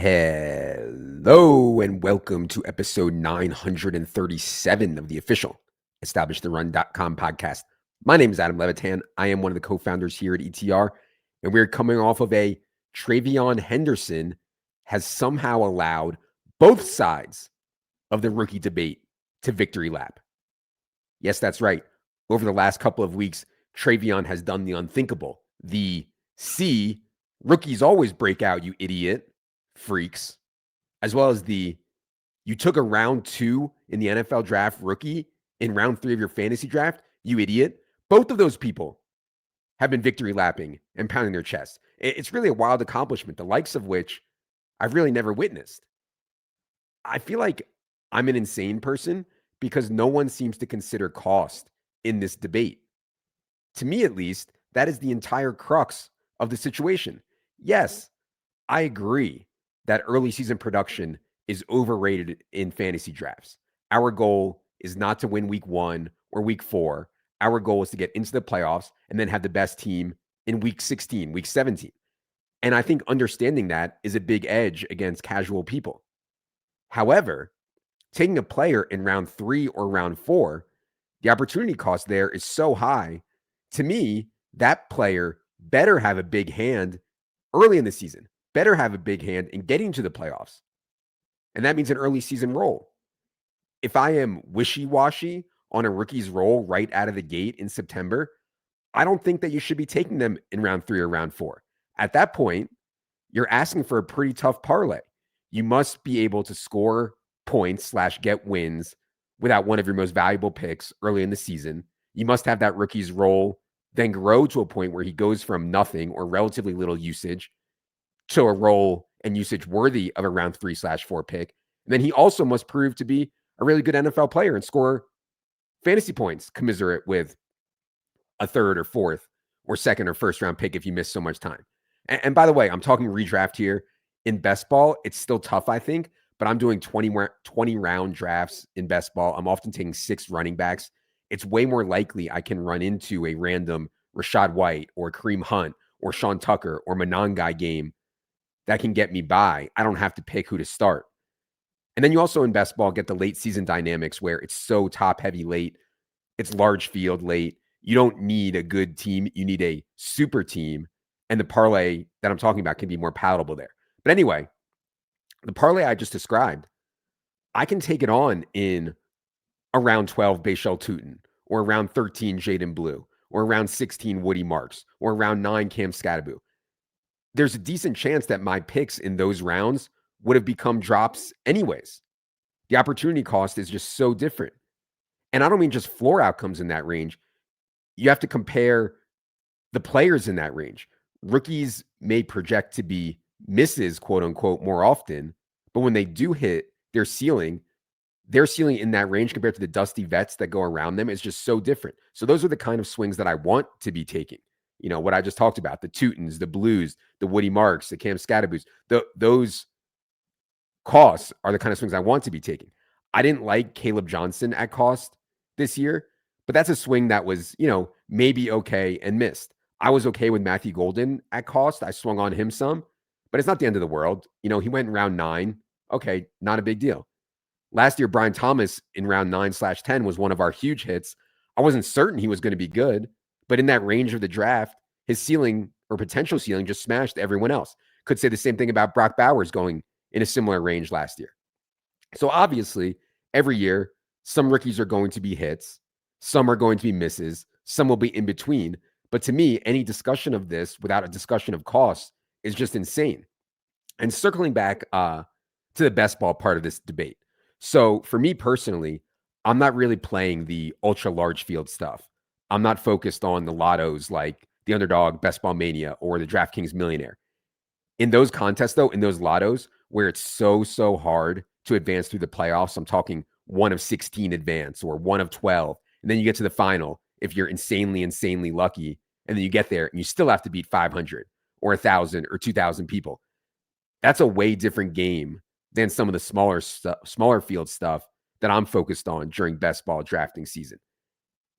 Hello and welcome to episode 937 of the official EstablishTheRun.com podcast. My name is Adam Levitan. I am one of the co-founders here at ETR, and we're coming off of a TreVeyon Henderson has somehow allowed both sides of the rookie debate to victory lap. Yes, that's right. Over the last couple of weeks, TreVeyon has done the unthinkable. The C, rookies always break out, you idiot freaks, as well as the you took a round 2 in the NFL draft rookie in round 3 of your fantasy draft, you idiot. Both of those people have been victory lapping and pounding their chest. It's really a wild accomplishment, the likes of which I've really never witnessed. I feel like I'm an insane person because no one seems to consider cost in this debate. To me, at least, that is the entire crux of the situation. Yes, I agree that early season production is overrated in fantasy drafts. Our goal is not to win week 1 or week 4. Our goal is to get into the playoffs and then have the best team in week 16, week 17. And I think understanding that is a big edge against casual people. However, taking a player in round 3 or round 4, the opportunity cost there is so high. To me, that player better have a big hand early in the season, better have a big hand in getting to the playoffs. And that means an early season role. If I am wishy-washy on a rookie's role right out of the gate in September, I don't think that you should be taking them in round 3 or round 4. At that point, you're asking for a pretty tough parlay. You must be able to score points / get wins without one of your most valuable picks early in the season. You must have that rookie's role then grow to a point where he goes from nothing or relatively little usage to a role and usage worthy of a round 3 / 4 pick. And then he also must prove to be a really good NFL player and score fantasy points commensurate with a third or fourth or second or first round pick if you miss so much time. And by the way, I'm talking redraft here. In best ball, it's still tough, I think, but I'm doing 20 round drafts in best ball. I'm often taking 6 running backs. It's way more likely I can run into a random Rashad White or Kareem Hunt or Sean Tucker or Monangai game that can get me by. I don't have to pick who to start. And then you also in best ball get the late season dynamics where it's so top heavy late. It's large field late. You don't need a good team. You need a super team. And the parlay that I'm talking about can be more palatable there. But anyway, the parlay I just described, I can take it on in around 12 Bashal Tutin or around 13 Jaden Blue or around 16 Woody Marks or around 9 Cam Scatterbu. There's a decent chance that my picks in those rounds would have become drops anyways. The opportunity cost is just so different. And I don't mean just floor outcomes in that range. You have to compare the players in that range. Rookies may project to be misses, quote unquote, more often, but when they do hit their ceiling in that range compared to the dusty vets that go around them is just so different. So those are the kind of swings that I want to be taking. You know, what I just talked about, the Tutins, the Blues, the Woody Marks, the Cam Scatterboos, those costs are the kind of swings I want to be taking. I didn't like Caleb Johnson at cost this year, but that's a swing that was, maybe okay and missed. I was okay with Matthew Golden at cost. I swung on him some, but it's not the end of the world. He went in round 9. Okay, not a big deal. Last year, Brian Thomas in round 9/10 was one of our huge hits. I wasn't certain he was going to be good, but in that range of the draft, his ceiling or potential ceiling just smashed everyone else. Could say the same thing about Brock Bowers going in a similar range last year. So obviously, every year, some rookies are going to be hits, some are going to be misses, some will be in between. But to me, any discussion of this without a discussion of costs is just insane. And circling back to the best ball part of this debate. So for me personally, I'm not really playing the ultra large field stuff. I'm not focused on the lottos like the Underdog, Best Ball Mania, or the DraftKings Millionaire. In those contests, though, in those lottos where it's so hard to advance through the playoffs, I'm talking 1 of 16 advance or 1 of 12. And then you get to the final if you're insanely lucky. And then you get there and you still have to beat 500 or 1,000 or 2,000 people. That's a way different game than some of the smaller field stuff that I'm focused on during best ball drafting season.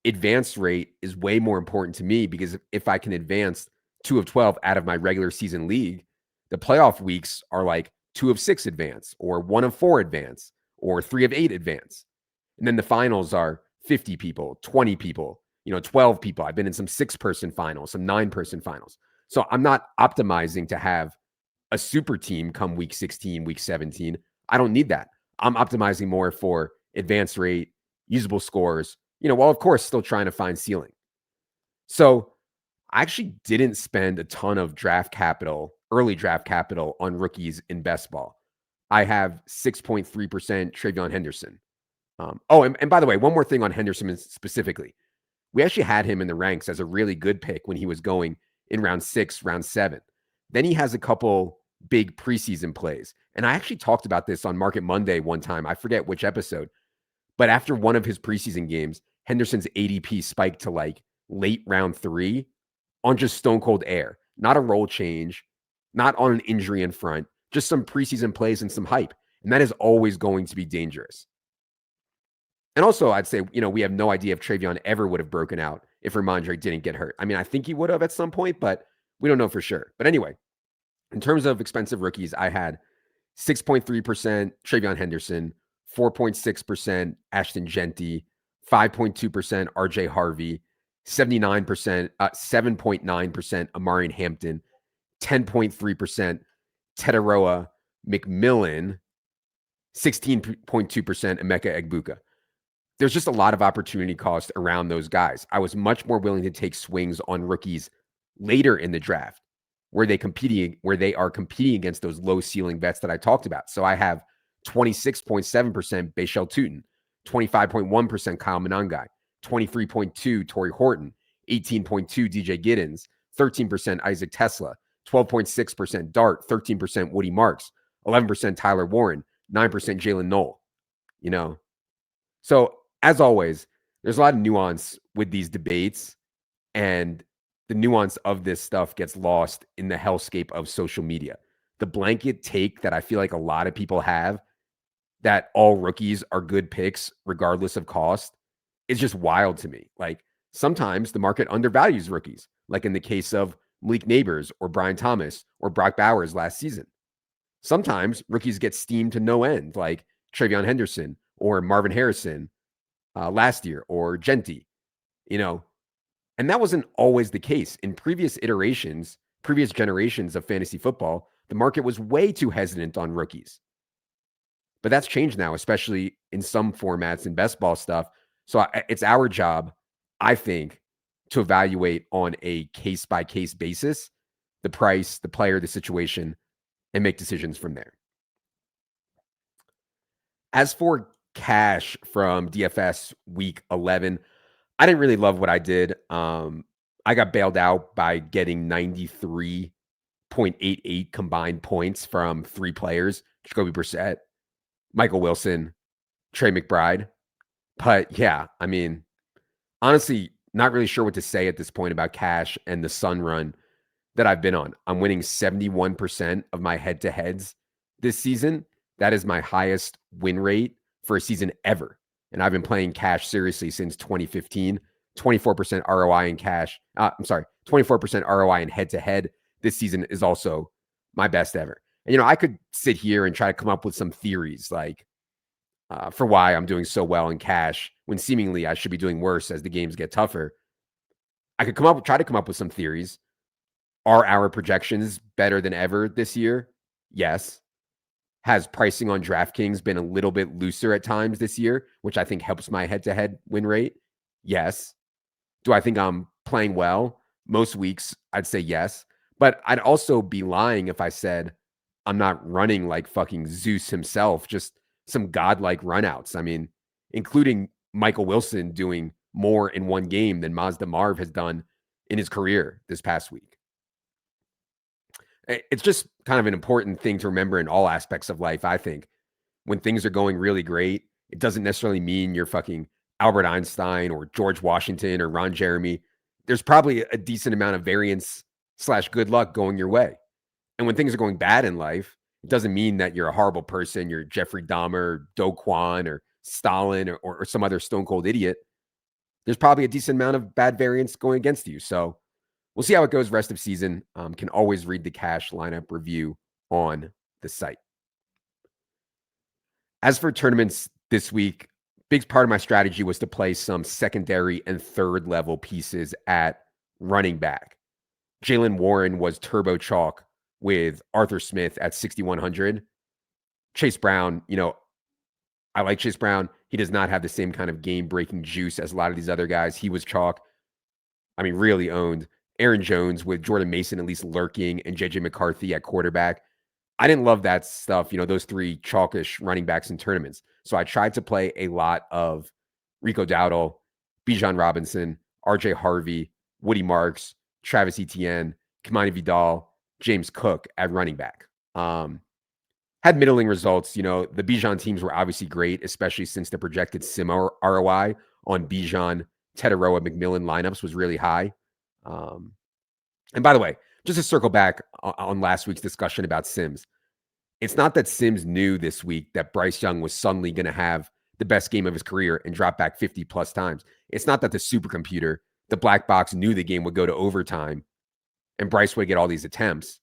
Advance rate is way more important to me because if I can advance 2 of 12 out of my regular season league, the playoff weeks are like 2 of 6 advance, or 1 of 4 advance, or 3 of 8 advance. And then the finals are 50 people, 20 people, 12 people. I've been in some 6-person finals, some 9-person finals. So I'm not optimizing to have a super team come week 16, week 17. I don't need that. I'm optimizing more for advance rate, usable scores, while of course still trying to find ceiling. So I actually didn't spend a ton of early draft capital on rookies in best ball. I have 6.3% TreVeyon Henderson. And by the way, one more thing on Henderson specifically. We actually had him in the ranks as a really good pick when he was going in round 6, round 7. Then he has a couple big preseason plays. And I actually talked about this on Market Monday one time. I forget which episode. But after one of his preseason games, Henderson's ADP spiked to like late round 3 on just stone cold air. Not a role change, not on an injury in front, just some preseason plays and some hype. And that is always going to be dangerous. And also, I'd say, we have no idea if TreVeyon ever would have broken out if Ramondre didn't get hurt. I mean, I think he would have at some point, but we don't know for sure. But anyway, in terms of expensive rookies, I had 6.3% TreVeyon Henderson, 4.6% Ashton Genty, 5.2% RJ Harvey, 7.9% Amarian Hampton, 10.3% Tetaroa McMillan, 16.2% Emeka Egbuka. There's just a lot of opportunity cost around those guys. I was much more willing to take swings on rookies later in the draft where they are competing against those low ceiling bets that I talked about. So I have 26.7% Bashal Tutin, 25.1% Kyle Monangai, 23.2% Torrey Horton, 18.2% DJ Giddens, 13% Isaac Tesla, 12.6% Dart, 13% Woody Marks, 11% Tyler Warren, 9% Jalen Knoll. So as always, there's a lot of nuance with these debates, and the nuance of this stuff gets lost in the hellscape of social media. The blanket take that I feel like a lot of people have that all rookies are good picks regardless of cost is just wild to me. Like sometimes the market undervalues rookies, like in the case of Malik Neighbors or Brian Thomas or Brock Bowers last season. Sometimes rookies get steamed to no end, like TreVeyon Henderson or Marvin Harrison last year, or Genty, and that wasn't always the case. In previous generations of fantasy football, the market was way too hesitant on rookies. But that's changed now, especially in some formats in best ball stuff. So it's our job, I think, to evaluate on a case-by-case basis the price, the player, the situation, and make decisions from there. As for cash from DFS week 11, I didn't really love what I did. I got bailed out by getting 93.88 combined points from 3 players: Jacoby Brissett, Michael Wilson, Trey McBride. But yeah, I mean, honestly, not really sure what to say at this point about cash and the sun run that I've been on. I'm winning 71% of my head-to-heads this season. That is my highest win rate for a season ever. And I've been playing cash seriously since 2015. 24% ROI in cash. 24% ROI in head-to-head this season is also my best ever. And, I could sit here and try to come up with some theories like for why I'm doing so well in cash when seemingly I should be doing worse as the games get tougher. I could try to come up with some theories. Are our projections better than ever this year? Yes. Has pricing on DraftKings been a little bit looser at times this year, which I think helps my head-to-head win rate? Yes. Do I think I'm playing well? Most weeks, I'd say yes. But I'd also be lying if I said I'm not running like fucking Zeus himself, just some godlike runouts. I mean, including Michael Wilson doing more in one game than Mazda Marv has done in his career this past week. It's just kind of an important thing to remember in all aspects of life, I think. When things are going really great, it doesn't necessarily mean you're fucking Albert Einstein or George Washington or Ron Jeremy. There's probably a decent amount of variance / good luck going your way. And when things are going bad in life, it doesn't mean that you're a horrible person. You're Jeffrey Dahmer, Do Kwon, or Stalin, or some other stone cold idiot. There's probably a decent amount of bad variance going against you. So we'll see how it goes rest of season. Can always read the cash lineup review on the site. As for tournaments this week, big part of my strategy was to play some secondary and third level pieces at running back. Jalen Warren was turbo chalk with Arthur Smith at 6,100. Chase Brown, I like Chase Brown. He does not have the same kind of game-breaking juice as a lot of these other guys. He was chalk. Really owned. Aaron Jones with Jordan Mason at least lurking and JJ McCarthy at quarterback. I didn't love that stuff, those three chalkish running backs in tournaments. So I tried to play a lot of Rico Dowdle, Bijan Robinson, RJ Harvey, Woody Marks, Travis Etienne, Kamani Vidal, James Cook at running back. Had middling results. The Bijan teams were obviously great, especially since the projected sim ROI on Bijan, Tetaroa, McMillan lineups was really high. And by the way, just to circle back on last week's discussion about sims, it's not that Sims knew this week that Bryce Young was suddenly going to have the best game of his career and drop back 50 plus times. It's not that the supercomputer, the black box, knew the game would go to overtime and Bryce would get all these attempts.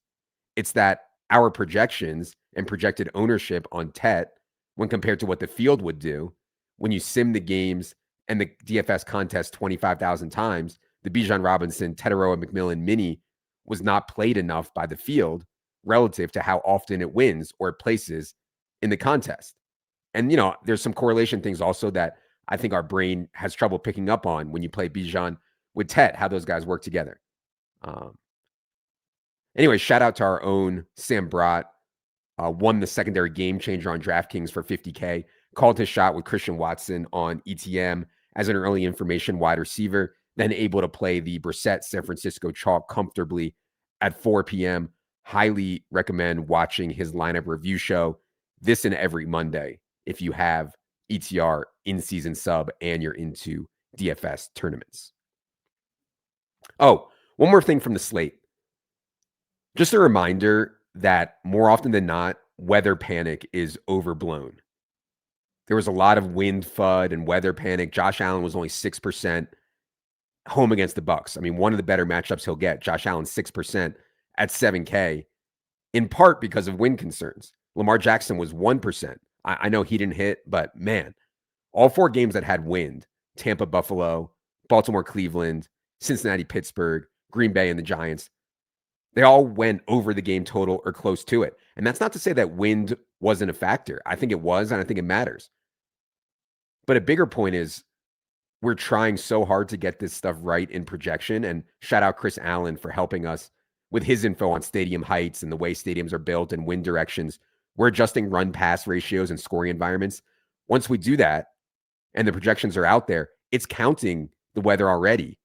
It's that our projections and projected ownership on Tet, when compared to what the field would do, when you sim the games and the DFS contest 25,000 times, the Bijan Robinson, Tetaroa McMillan mini was not played enough by the field relative to how often it wins or it places in the contest. And, there's some correlation things also that I think our brain has trouble picking up on when you play Bijan with Tet, how those guys work together. Anyway, shout out to our own Sam Brott. Won the secondary game changer on DraftKings for $50K. Called his shot with Christian Watson on ETM as an early information wide receiver. Then able to play the Brissett San Francisco chalk comfortably at 4 p.m. Highly recommend watching his lineup review show this and every Monday if you have ETR in-season sub and you're into DFS tournaments. Oh, one more thing from the slate. Just a reminder that more often than not, weather panic is overblown. There was a lot of wind FUD and weather panic. Josh Allen was only 6% home against the Bucs. One of the better matchups he'll get. Josh Allen 6% at 7K, in part because of wind concerns. Lamar Jackson was 1%. I know he didn't hit, but man, all four games that had wind, Tampa, Buffalo, Baltimore, Cleveland, Cincinnati, Pittsburgh, Green Bay, and the Giants, they all went over the game total or close to it. And that's not to say that wind wasn't a factor. I think it was, and I think it matters. But a bigger point is we're trying so hard to get this stuff right in projection. And shout out Chris Allen for helping us with his info on stadium heights and the way stadiums are built and wind directions. We're adjusting run-pass ratios and scoring environments. Once we do that and the projections are out there, it's counting the weather already.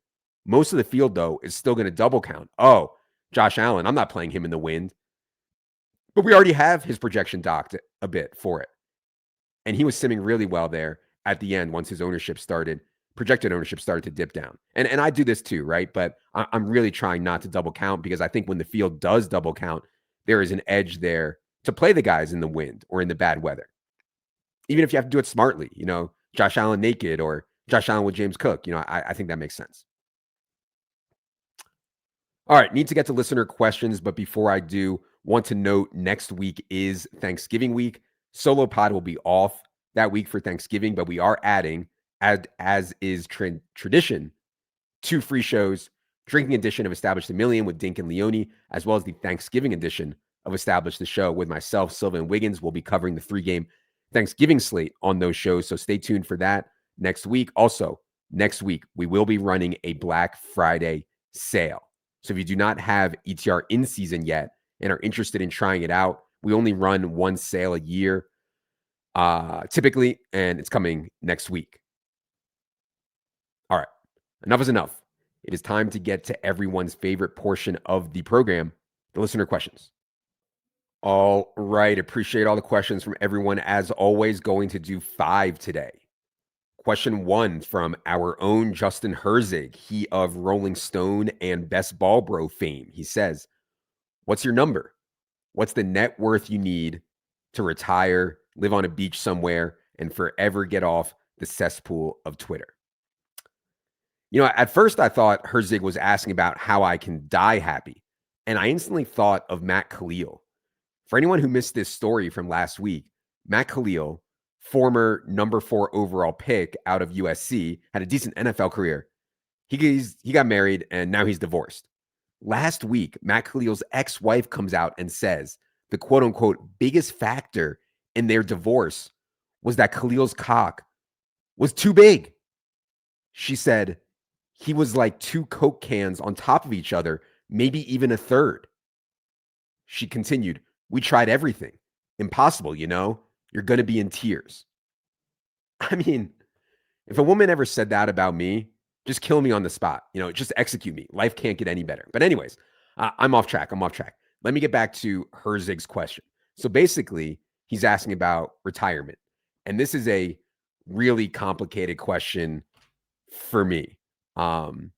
Most of the field, though, is still going to double count. Oh, Josh Allen, I'm not playing him in the wind. But we already have his projection docked a bit for it. And he was simming really well there at the end once his projected ownership started to dip down. And I do this too, right? But I'm really trying not to double count because I think when the field does double count, there is an edge there to play the guys in the wind or in the bad weather. Even if you have to do it smartly, Josh Allen naked or Josh Allen with James Cook, I think that makes sense. All right, need to get to listener questions, but before I do, want to note next week is Thanksgiving week. Solo pod will be off that week for Thanksgiving, but we are adding, as is tradition, 2 free shows, Drinking edition of Establish the Million with Dink and Leone, as well as the Thanksgiving edition of Establish the Show with myself, Silva, and Wiggins. We'll be covering the 3-game Thanksgiving slate on those shows, so stay tuned for that next week. Also, next week, we will be running a Black Friday sale. So if you do not have ETR in season yet and are interested in trying it out, we only run one sale a year typically, and it's coming next week. All right, enough is enough. It is time to get to everyone's favorite portion of the program, the listener questions. All right, appreciate all the questions from everyone. As always, going to do 5 today. Question 1 from our own Justin Herzig, he of Rolling Stone and Best Ball Bro fame. He says, what's your number? What's the net worth you need to retire, live on a beach somewhere, and forever get off the cesspool of Twitter? At first I thought Herzig was asking about how I can die happy, and I instantly thought of Matt Khalil. For anyone who missed this story from last week, Matt Khalil former number 4 overall pick out of USC, had a decent NFL career. He got married and now he's divorced. Last week, Matt Khalil's ex-wife comes out and says the quote unquote biggest factor in their divorce was that Khalil's cock was too big. She said he was like 2 Coke cans on top of each other, maybe even a third. She continued, "We tried everything. Impossible, you know? You're going to be in tears." I mean, if a woman ever said that about me, just kill me on the spot. Just execute me. Life can't get any better. But anyways, I'm off track. Let me get back to Herzig's question. So basically, he's asking about retirement. And this is a really complicated question for me. I've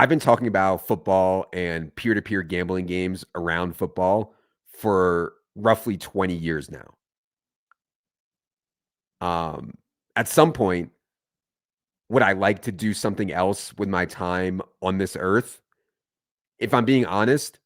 been talking about football and peer-to-peer gambling games around football for roughly 20 years now. At some point, would I like to do something else with my time on this earth? If I'm being honest,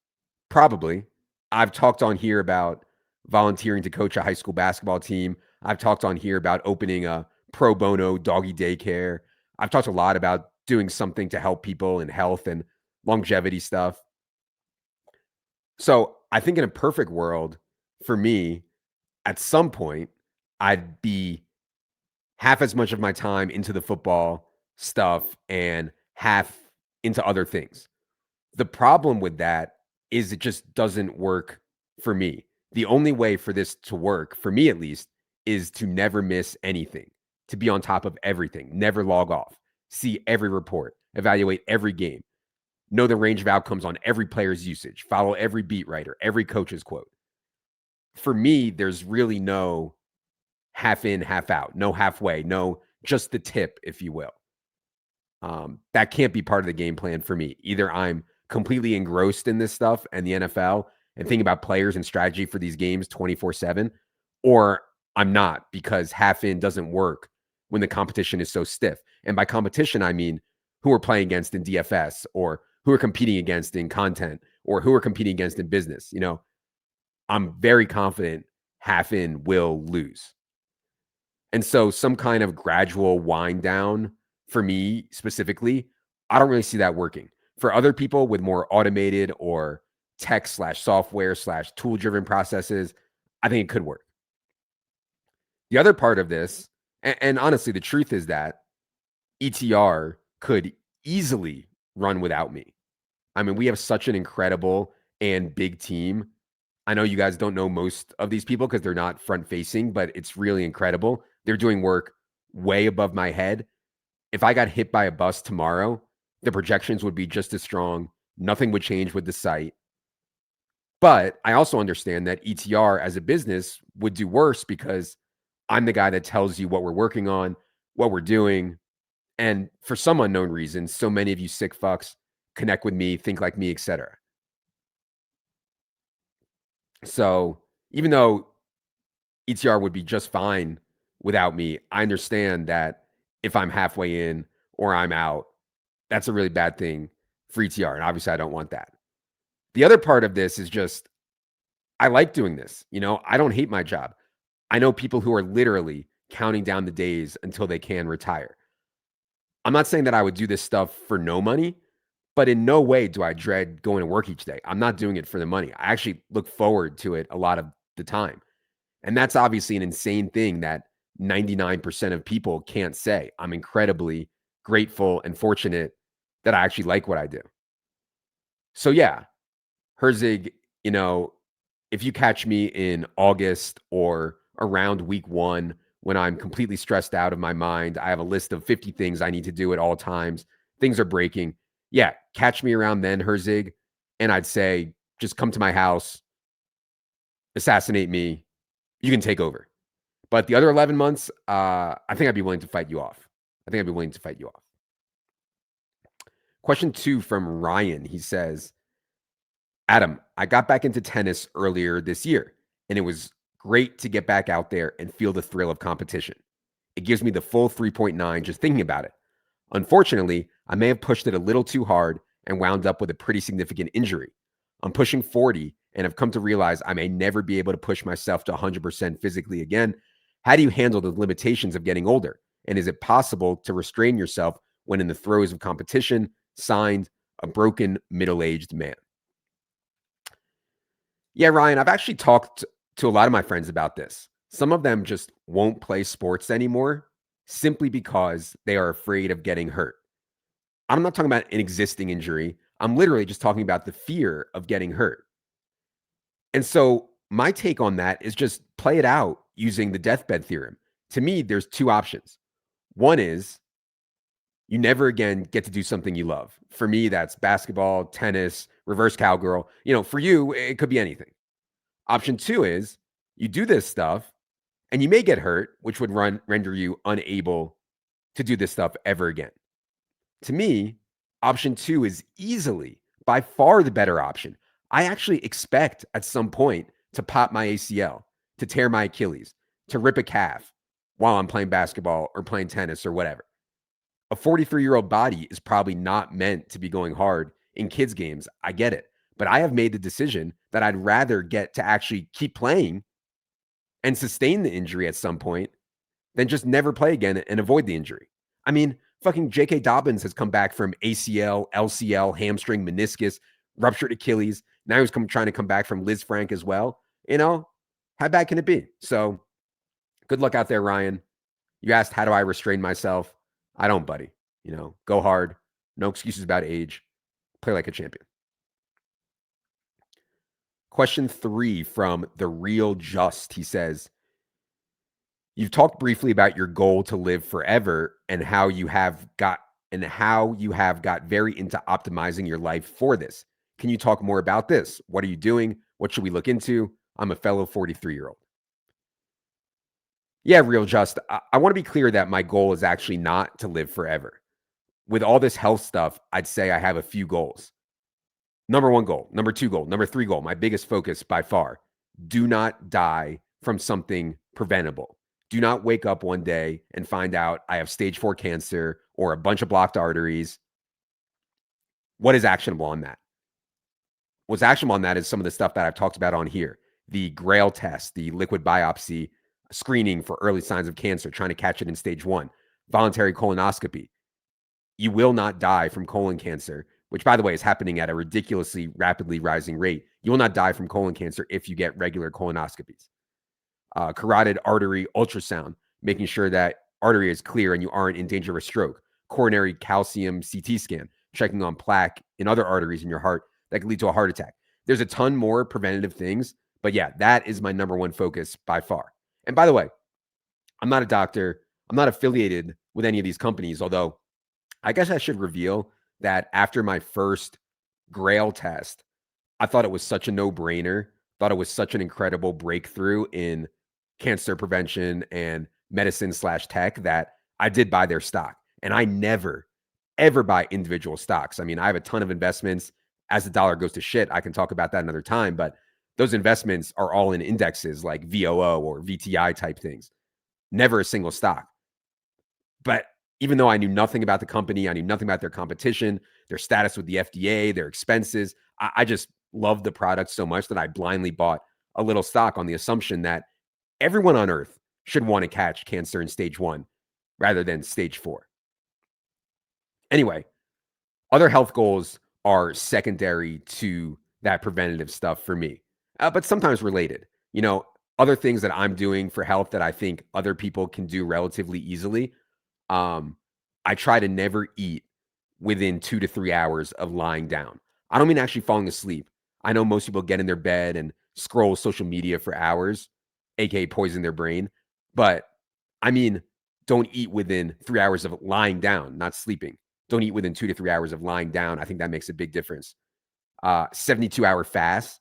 probably. I've talked on here about volunteering to coach a high school basketball team. I've talked on here about opening a pro bono doggy daycare. I've talked a lot about doing something to help people in health and longevity stuff. So I think in a perfect world, for me, at some point, I'd be half as much of my time into the football stuff and half into other things. The problem with that is it just doesn't work for me. The only way for this to work, for me at least, is to never miss anything, to be on top of everything, never log off, see every report, evaluate every game, know the range of outcomes on every player's usage, follow every beat writer, every coach's quote. For me, there's really no half in, half out, no halfway, no just the tip, if you will. That can't be part of the game plan for me. Either I'm completely engrossed in this stuff and the NFL and thinking about players and strategy for these games 24/7, or I'm not, because half in doesn't work when the competition is so stiff. And by competition, I mean who we're playing against in DFS, or who we're competing against in content, or who we're competing against in business. I'm very confident half in will lose. And so some kind of gradual wind down for me specifically, I don't really see that working. For other people with more automated or tech/software/tool driven processes, I think it could work. The other part of this, and honestly, the truth is that ETR could easily run without me. I mean, we have such an incredible and big team. I know you guys don't know most of these people because they're not front facing, but it's really incredible. They're doing work way above my head. If I got hit by a bus tomorrow, the projections would be just as strong. Nothing would change with the site. But I also understand that ETR as a business would do worse because I'm the guy that tells you what we're working on, what we're doing. And for some unknown reason, so many of you sick fucks connect with me, think like me, etc. So even though ETR would be just fine without me, I understand that if I'm halfway in or I'm out, that's a really bad thing for ETR. And obviously, I don't want that. The other part of this is just, I like doing this. I don't hate my job. I know people who are literally counting down the days until they can retire. I'm not saying that I would do this stuff for no money, but in no way do I dread going to work each day. I'm not doing it for the money. I actually look forward to it a lot of the time. And that's obviously an insane thing that 99% of people can't say. I'm incredibly grateful and fortunate that I actually like what I do. So yeah, Herzig, if you catch me in August or around week 1 when I'm completely stressed out of my mind, I have a list of 50 things I need to do at all times, things are breaking. Yeah, catch me around then, Herzig, and I'd say just come to my house, assassinate me, you can take over. But the other 11 months, I think I'd be willing to fight you off. Question 2 from Ryan. He says, Adam, I got back into tennis earlier this year, and it was great to get back out there and feel the thrill of competition. It gives me the full 3.9 just thinking about it. Unfortunately, I may have pushed it a little too hard and wound up with a pretty significant injury. I'm pushing 40 and have come to realize I may never be able to push myself to 100% physically again. How do you handle the limitations of getting older? And is it possible to restrain yourself when in the throes of competition? Signed, a broken middle-aged man. Yeah, Ryan, I've actually talked to a lot of my friends about this. Some of them just won't play sports anymore simply because they are afraid of getting hurt. I'm not talking about an existing injury. I'm literally just talking about the fear of getting hurt. And so my take on that is just play it out using the deathbed theorem. To me, there's two options. One is you never again get to do something you love. For me, that's basketball, tennis, reverse cowgirl. For you, it could be anything. Option two is you do this stuff and you may get hurt, which would render you unable to do this stuff ever again. To me, option two is easily by far the better option. I actually expect at some point to pop my ACL, to tear my Achilles, to rip a calf while I'm playing basketball or playing tennis or whatever. A 43-year-old body is probably not meant to be going hard in kids' games. I get it. But I have made the decision that I'd rather get to actually keep playing and sustain the injury at some point than just never play again and avoid the injury. I mean, fucking J.K. Dobbins has come back from ACL, LCL, hamstring, meniscus, ruptured Achilles. Now he's trying to come back from Liz Frank as well. How bad can it be? So good luck out there, Ryan. You asked, how do I restrain myself? I don't, buddy. Go hard. No excuses about age. Play like a champion. Question 3 from The Real Just. He says, you've talked briefly about your goal to live forever and how you have got very into optimizing your life for this. Can you talk more about this? What are you doing? What should we look into? I'm a fellow 43-year-old. Yeah, Real Just. I want to be clear that my goal is actually not to live forever. With all this health stuff, I'd say I have a few goals. Number 1 goal, number 2 goal, number 3 goal, my biggest focus by far. Do not die from something preventable. Do not wake up one day and find out I have stage 4 cancer or a bunch of blocked arteries. What is actionable on that? What's actionable on that is some of the stuff that I've talked about on here. The Grail test, the liquid biopsy, screening for early signs of cancer, trying to catch it in stage 1, voluntary colonoscopy. You will not die from colon cancer, which, by the way, is happening at a ridiculously rapidly rising rate. You will not die from colon cancer if you get regular colonoscopies. Carotid artery ultrasound, making sure that artery is clear and you aren't in danger of a stroke. Coronary calcium CT scan, checking on plaque in other arteries in your heart that could lead to a heart attack. There's a ton more preventative things, but yeah, that is my number 1 focus by far. And by the way, I'm not a doctor. I'm not affiliated with any of these companies, although I guess I should reveal that after my first Grail test, I thought it was such a no-brainer, thought it was such an incredible breakthrough in cancer prevention and medicine/tech that I did buy their stock. And I never, ever buy individual stocks. I mean, I have a ton of investments. As the dollar goes to shit, I can talk about that another time, but those investments are all in indexes like VOO or VTI type things. Never a single stock. But even though I knew nothing about the company, I knew nothing about their competition, their status with the FDA, their expenses, I just loved the product so much that I blindly bought a little stock on the assumption that everyone on earth should want to catch cancer in stage 1 rather than stage 4. Anyway, other health goals are secondary to that preventative stuff for me, but sometimes related. Other things that I'm doing for health that I think other people can do relatively easily. I try to never eat within 2 to 3 hours of lying down. I don't mean actually falling asleep. I know most people get in their bed and scroll social media for hours, aka poison their brain. But I mean, don't eat within 3 hours of lying down, not sleeping. Don't eat within 2 to 3 hours of lying down. I think that makes a big difference. 72-hour fast.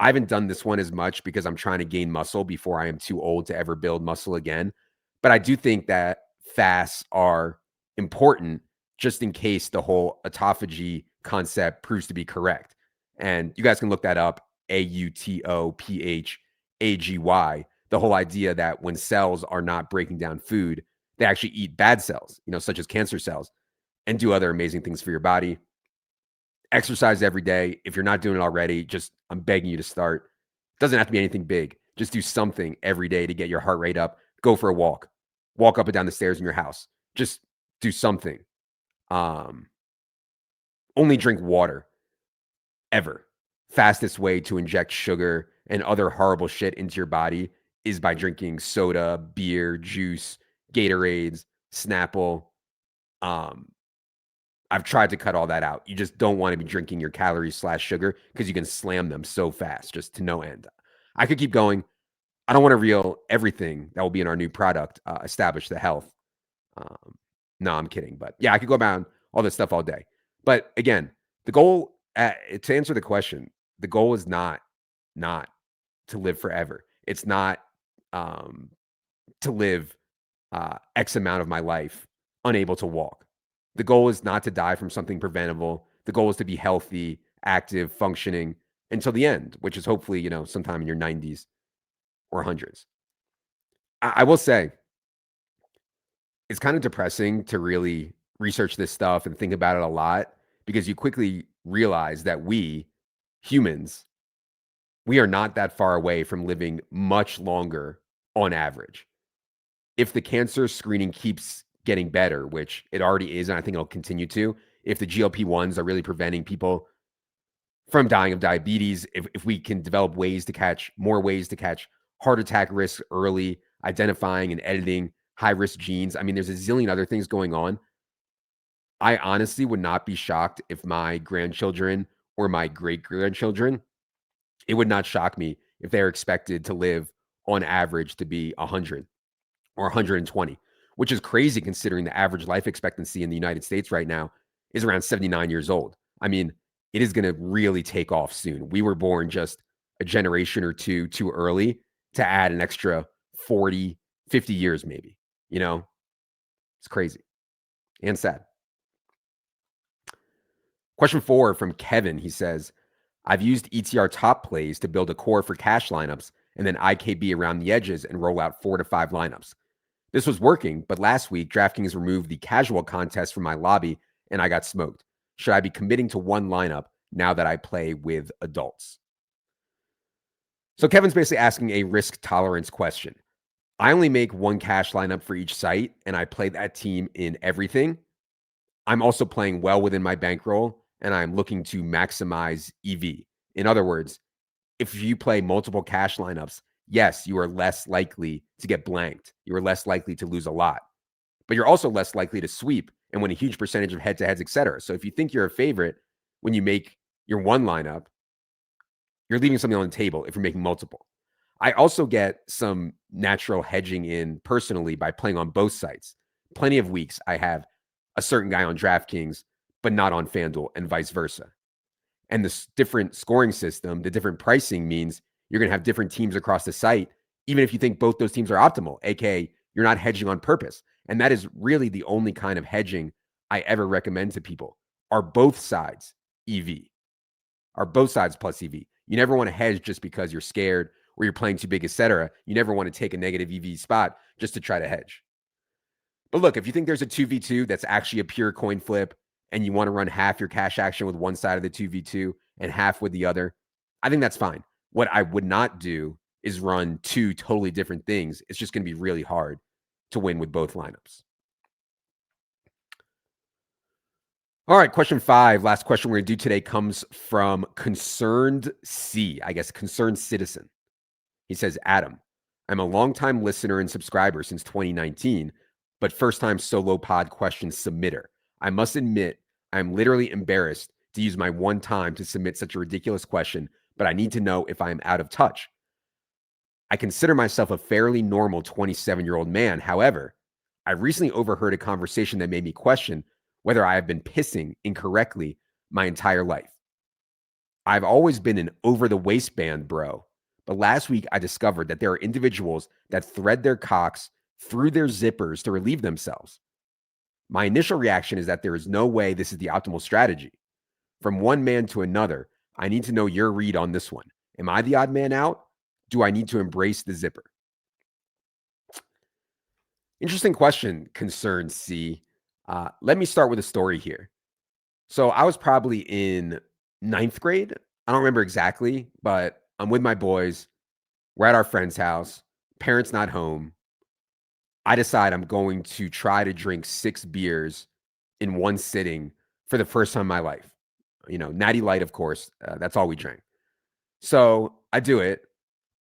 I haven't done this one as much because I'm trying to gain muscle before I am too old to ever build muscle again. But I do think that fasts are important just in case the whole autophagy concept proves to be correct. And you guys can look that up, AUTOPHAGY. The whole idea that when cells are not breaking down food, they actually eat bad cells, such as cancer cells, and do other amazing things for your body. Exercise every day. If you're not doing it already, I'm begging you to start. Doesn't have to be anything big. Just do something every day to get your heart rate up, Go for a walk up and down the stairs in your house. Just do something. Only drink water ever. Fastest way to inject sugar and other horrible shit into your body is by drinking soda, beer, juice, Gatorades, Snapple. Um, I've tried to cut all that out. You just don't want to be drinking your calories / sugar because you can slam them so fast, just to no end. I could keep going. I don't want to reel everything that will be in our new product, Establish the Health. No, I'm kidding. But yeah, I could go about all this stuff all day. But again, the goal, to answer the question, the goal is not to live forever. It's not to live X amount of my life unable to walk. The goal is not to die from something preventable. The goal is to be healthy, active, functioning until the end, which is hopefully, sometime in your 90s or hundreds. I will say it's kind of depressing to really research this stuff and think about it a lot because you quickly realize that we humans, we are not that far away from living much longer on average. If the cancer screening keeps getting better, which it already is, and I think it'll continue to, if the GLP-1s are really preventing people from dying of diabetes, if we can develop more ways to catch heart attack risk early, identifying and editing high-risk genes. I mean, there's a zillion other things going on. I honestly would not be shocked if my grandchildren or my great-grandchildren, it would not shock me if they're expected to live on average to be 100 or 120, which is crazy considering the average life expectancy in the United States right now is around 79 years old. I mean, it is going to really take off soon. We were born just a generation or two too early to add an extra 40, 50 years maybe. It's crazy and sad. Question 4 from Kevin. He says, I've used ETR top plays to build a core for cash lineups and then IKB around the edges and roll out 4 to 5 lineups. This was working, but last week, DraftKings removed the casual contest from my lobby and I got smoked. Should I be committing to one lineup now that I play with adults? So Kevin's basically asking a risk tolerance question. I only make one cash lineup for each site and I play that team in everything. I'm also playing well within my bankroll and I'm looking to maximize EV. In other words, if you play multiple cash lineups, yes, you are less likely to get blanked. You are less likely to lose a lot, but you're also less likely to sweep and win a huge percentage of head-to-heads, et cetera. So if you think you're a favorite when you make your one lineup, you're leaving something on the table if you're making multiple. I also get some natural hedging in personally by playing on both sites. Plenty of weeks I have a certain guy on DraftKings, but not on FanDuel and vice versa. And the different scoring system, the different pricing means you're going to have different teams across the site, even if you think both those teams are optimal, aka you're not hedging on purpose. And that is really the only kind of hedging I ever recommend to people. Are both sides EV? Are both sides plus EV? You never want to hedge just because you're scared or you're playing too big, etc. You never want to take a negative EV spot just to try to hedge. But look, if you think there's a 2v2 that's actually a pure coin flip and you want to run half your cash action with one side of the 2v2 and half with the other, I think that's fine. What I would not do is run two totally different things. It's just going to be really hard to win with both lineups. All right, question 5. Last question we're going to do today comes from Concerned C, I guess, Concerned Citizen. He says, Adam, I'm a longtime listener and subscriber since 2019, but first-time solo pod question submitter. I must admit, I'm literally embarrassed to use my one time to submit such a ridiculous question, but I need to know if I am out of touch. I consider myself a fairly normal 27-year-old man. However, I recently overheard a conversation that made me question whether I have been pissing incorrectly my entire life. I've always been an over-the-waistband bro, but last week I discovered that there are individuals that thread their cocks through their zippers to relieve themselves. My initial reaction is that there is no way this is the optimal strategy. From one man to another, I need to know your read on this one. Am I the odd man out? Do I need to embrace the zipper? Interesting question, Concerned C. Let me start with a story here. So I was probably in 9th grade. I don't remember exactly, but I'm with my boys. We're at our friend's house. Parents not home. I decide I'm going to try to drink 6 beers in one sitting for the first time in my life. Natty Light, of course, that's all we drank. So I do it,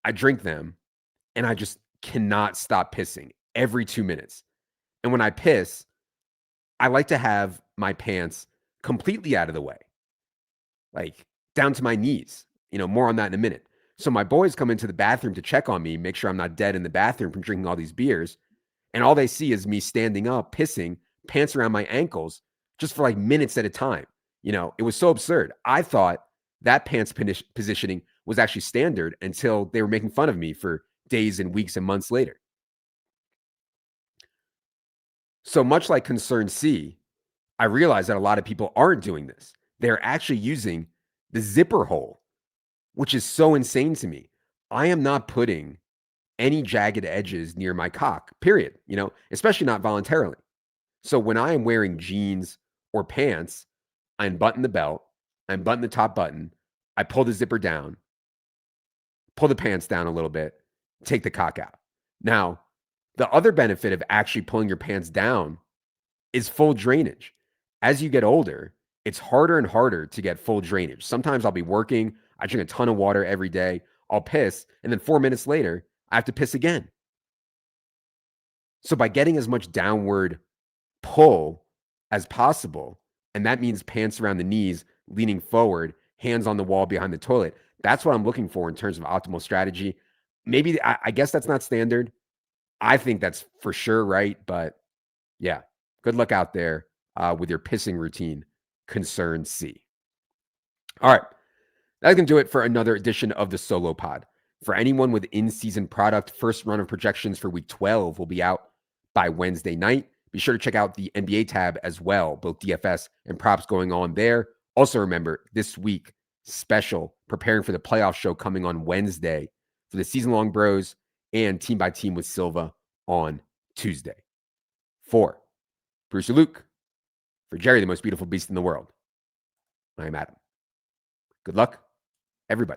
I drink them, and I just cannot stop pissing every 2 minutes. And when I piss, I like to have my pants completely out of the way, like down to my knees. More on that in a minute. So my boys come into the bathroom to check on me, make sure I'm not dead in the bathroom from drinking all these beers. And all they see is me standing up, pissing, pants around my ankles, just for like minutes at a time. It was so absurd. I thought that pants positioning was actually standard until they were making fun of me for days and weeks and months later. So much like Concern C, I realized that a lot of people aren't doing this. They're actually using the zipper hole, which is so insane to me. I am not putting any jagged edges near my cock, period, especially not voluntarily. So when I am wearing jeans or pants, I unbutton the belt, I unbutton the top button, I pull the zipper down, pull the pants down a little bit, take the cock out. Now, the other benefit of actually pulling your pants down is full drainage. As you get older, it's harder and harder to get full drainage. Sometimes I'll be working, I drink a ton of water every day, I'll piss, and then 4 minutes later, I have to piss again. So by getting as much downward pull as possible, and that means pants around the knees, leaning forward, hands on the wall behind the toilet, that's what I'm looking for in terms of optimal strategy. Maybe I guess that's not standard. I think that's for sure right, but yeah, good luck out there with your pissing routine, Concern C. All right, that's going to do it for another edition of the Solo Pod. For anyone with in-season product, first run of projections for Week 12 will be out by Wednesday night. Be sure to check out the NBA tab as well, both DFS and props going on there. Also remember, this week, special, preparing for the playoff show coming on Wednesday for the season-long bros and team by team with Silva on Tuesday. For Bruce or Luke, for Jerry, the most beautiful beast in the world, I am Adam. Good luck, everybody.